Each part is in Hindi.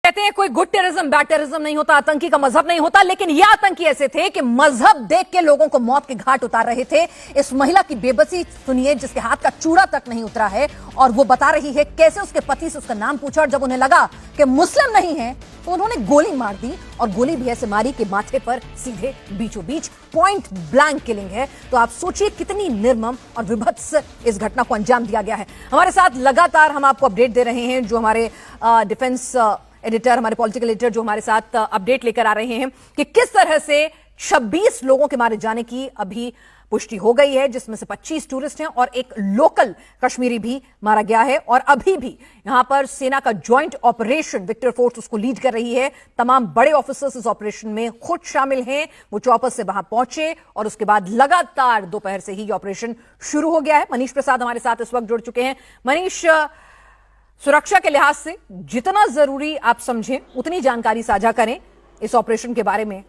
कहते हैं कोई गुड टेररिज्म बैड टेररिज्म नहीं होता, आतंकी का मजहब नहीं होता, लेकिन ये आतंकी ऐसे थे कि मजहब देख के लोगों को मौत के घाट उतार रहे थे। इस महिला की बेबसी सुनिए, जिसके हाथ का चूड़ा तक नहीं उतरा है, और वो बता रही है कैसे उसके पति से उसका नाम पूछा और जब उन्हें लगा कि मुस्लिम नहीं है तो उन्होंने गोली मार दी, और गोली भी ऐसे मारी कि माथे पर सीधे बीचों बीच। पॉइंट ब्लैंक किलिंग है। तो आप सोचिए कितनी निर्मम और विभत्स इस घटना को अंजाम दिया गया है। हमारे साथ लगातार हम आपको अपडेट दे रहे हैं, जो हमारे डिफेंस एडिटर, हमारे पॉलिटिकल एडिटर जो हमारे साथ अपडेट लेकर आ रहे हैं कि किस तरह से 26 लोगों के मारे जाने की अभी पुष्टि हो गई है, जिसमें से 25 टूरिस्ट हैं और एक लोकल कश्मीरी भी मारा गया है। और अभी भी यहां पर सेना का ज्वाइंट ऑपरेशन विक्टर फोर्स उसको लीड कर रही है। तमाम बड़े ऑफिसर्स इस ऑपरेशन में खुद शामिल हैं। वो चौपर से वहां पहुंचे और उसके बाद लगातार दोपहर से ही ये ऑपरेशन शुरू हो गया है। मनीष प्रसाद हमारे साथ इस वक्त जुड़ चुके हैं। मनीष, सुरक्षा के लिहाज से जितना जरूरी आप समझें उतनी जानकारी साझा करें इस ऑपरेशन के बारे में।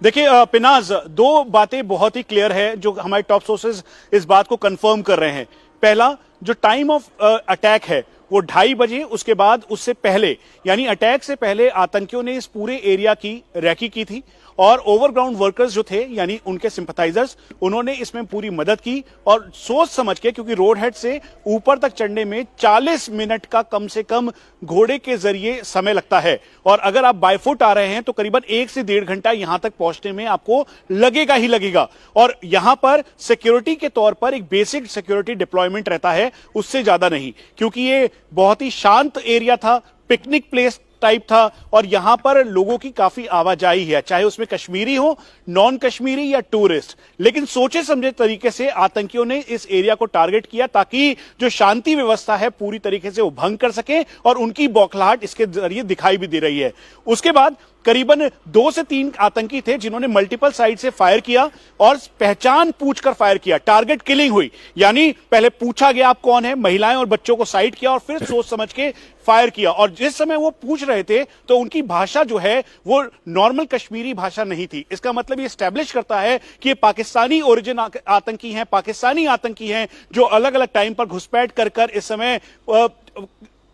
देखिए पिनाज, दो बातें बहुत ही क्लियर है जो हमारे टॉप सोर्सेज इस बात को कंफर्म कर रहे हैं। पहला, जो टाइम ऑफ अटैक है वो 2:30 बजे, उसके बाद उससे पहले यानी अटैक से पहले आतंकियों ने इस पूरे एरिया की रैकी की थी और ओवरग्राउंड वर्कर्स जो थे यानी उनके सिंपथाइजर्स, उन्होंने इसमें पूरी मदद की। और सोच समझ के, क्योंकि रोड हेड से ऊपर तक चढ़ने में 40 मिनट का कम से कम घोड़े के जरिए समय लगता है, और अगर आप बाय फुट आ रहे हैं तो करीबन 1 से 1.5 घंटा यहां तक पहुंचने में आपको लगेगा ही लगेगा। और यहां पर सिक्योरिटी के तौर पर एक बेसिक सिक्योरिटी डिप्लॉयमेंट रहता है, उससे ज्यादा नहीं, क्योंकि ये बहुत ही शांत एरिया था, पिकनिक प्लेस टाइप था, और यहां पर लोगों की काफी आवाजाही है, चाहे उसमें कश्मीरी हो, नॉन कश्मीरी या टूरिस्ट। लेकिन सोचे समझे तरीके से आतंकियों ने इस एरिया को टारगेट किया ताकि जो शांति व्यवस्था है पूरी तरीके से वो भंग कर सके, और उनकी बौखलाहट इसके जरिए दिखाई भी दे रही है। उसके बाद करीबन 2 से 3 आतंकी थे जिन्होंने मल्टीपल साइड से फायर किया और पहचान पूछकर फायर किया। टारगेट किलिंग हुई, यानी पहले पूछा गया आप कौन है, महिलाएं और बच्चों को साइड किया और फिर सोच समझ के फायर किया। और जिस समय वो पूछ रहे थे तो उनकी भाषा जो है वो नॉर्मल कश्मीरी भाषा नहीं थी। इसका मतलब ये एस्टेब्लिश करता है कि ये पाकिस्तानी ओरिजिन आतंकी हैं, पाकिस्तानी आतंकी हैं जो अलग अलग टाइम पर घुसपैठ कर इस समय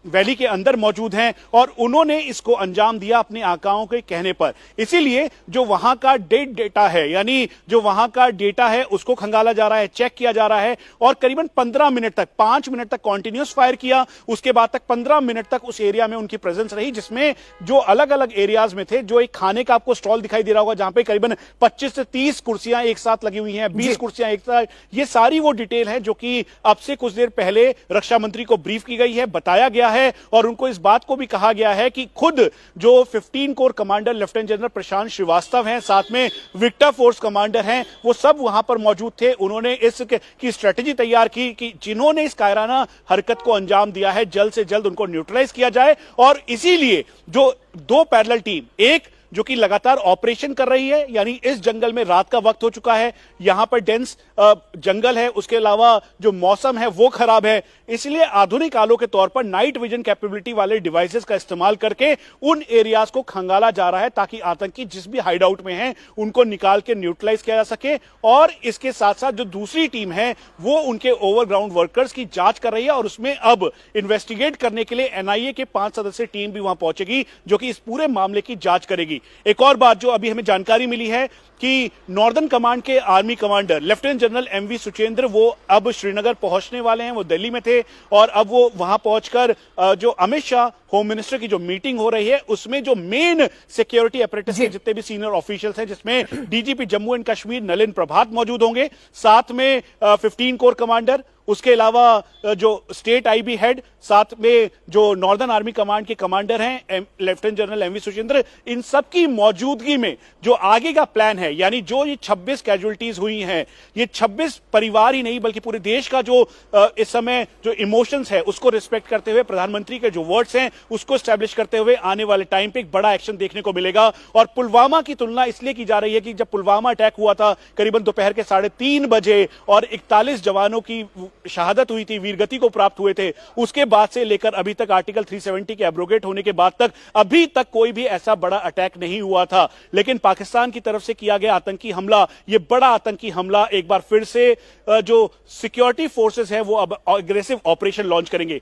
वैली के अंदर मौजूद हैं, और उन्होंने इसको अंजाम दिया अपने आकाओं के कहने पर। इसीलिए जो वहां का डेटा है, यानी जो वहां का डेटा है उसको खंगाला जा रहा है, चेक किया जा रहा है, और करीबन 15 मिनट तक, 5 मिनट तक कॉन्टिन्यूस फायर किया। उसके बाद तक 15 मिनट तक उस एरिया में उनकी प्रेजेंस रही, जिसमें जो अलग अलग एरियाज में थे, जो एक खाने का आपको स्टॉल दिखाई दे रहा होगा जहां पे करीबन 25 से 30 कुर्सियां एक साथ लगी हुई हैं, 20 कुर्सियां एक साथ, ये सारी वो डिटेल है जो कि अब से कुछ देर पहले रक्षा मंत्री को ब्रीफ की गई है, बताया गया है। और उनको इस बात को भी कहा गया है कि खुद जो 15 कोर कमांडर लेफ्टिनेंट जनरल प्रशांत श्रीवास्तव हैं, साथ में विक्टर फोर्स कमांडर हैं, वो सब वहां पर मौजूद थे। उन्होंने इसकी स्ट्रेटेजी तैयार की कि जिन्होंने इस कायराना हरकत को अंजाम दिया है जल्द से जल्द उनको न्यूट्रलाइज किया जाए। और इसीलिए जो 2 पैरेलल टीम, एक जो कि लगातार ऑपरेशन कर रही है, यानी इस जंगल में रात का वक्त हो चुका है, यहां पर डेंस जंगल है, उसके अलावा जो मौसम है वो खराब है, इसलिए आधुनिक आलों के तौर पर नाइट विजन कैपेबिलिटी वाले डिवाइसेस का इस्तेमाल करके उन एरियाज को खंगाला जा रहा है ताकि आतंकी जिस भी हाइड आउट में हैं उनको निकाल के न्यूट्रलाइज किया जा सके। और इसके साथ साथ जो दूसरी टीम है वो उनके ओवरग्राउंड वर्कर्स की जांच कर रही है, और उसमें अब इन्वेस्टिगेट करने के लिए एनआईए के 5 सदस्यीय टीम भी वहां पहुंचेगी जो कि इस पूरे मामले की जांच करेगी। एक और बात जो अभी हमें जानकारी मिली है कि नॉर्दर्न कमांड के army commander lieutenant general MV Suchindra वो अब श्रीनगर पहुंचने वाले हैं। वो दिल्ली में थे और अब वो वहां पहुंचकर जो अमित शाह होम मिनिस्टर की जो मीटिंग हो रही है उसमें जो मेन सिक्योरिटी अपरेटस के जितने भी सीनियर ऑफिशियल्स हैं, जिसमें डीजीपी जम्मू एंड कश्मीर नलिन प्रभात मौजूद होंगे, साथ में 15 कोर कमांडर, उसके अलावा जो स्टेट आईबी हेड, साथ में जो नॉर्दर्न आर्मी कमांड के कमांडर हैं लेफ्टिनेंट जनरल एमवी सुचेंद्र, इन सब की मौजूदगी में जो आगे का प्लान है, यानी जो ये 26 कैजुअलिटीज हुई हैं, ये 26 परिवार ही नहीं बल्कि पूरे देश का जो इस समय जो इमोशंस है उसको रिस्पेक्ट करते हुए प्रधानमंत्री के जो वर्ड्स हैं उसको स्टैब्लिश करते हुए आने वाले टाइम पे एक बड़ा एक्शन देखने को मिलेगा। और पुलवामा की तुलना इसलिए की जा रही है कि जब पुलवामा अटैक हुआ था करीबन दोपहर के 3:30 बजे और 41 जवानों की शहादत हुई थी, वीरगति को प्राप्त हुए थे, उसके बाद से लेकर अभी तक आर्टिकल 370 के एब्रोगेट होने के बाद तक अभी तक कोई भी ऐसा बड़ा अटैक नहीं हुआ था। लेकिन पाकिस्तान की तरफ से किया गया आतंकी हमला, यह बड़ा आतंकी हमला एक बार फिर से जो सिक्योरिटी फोर्सेस है वो अब अग्रेसिव ऑपरेशन लॉन्च करेंगे।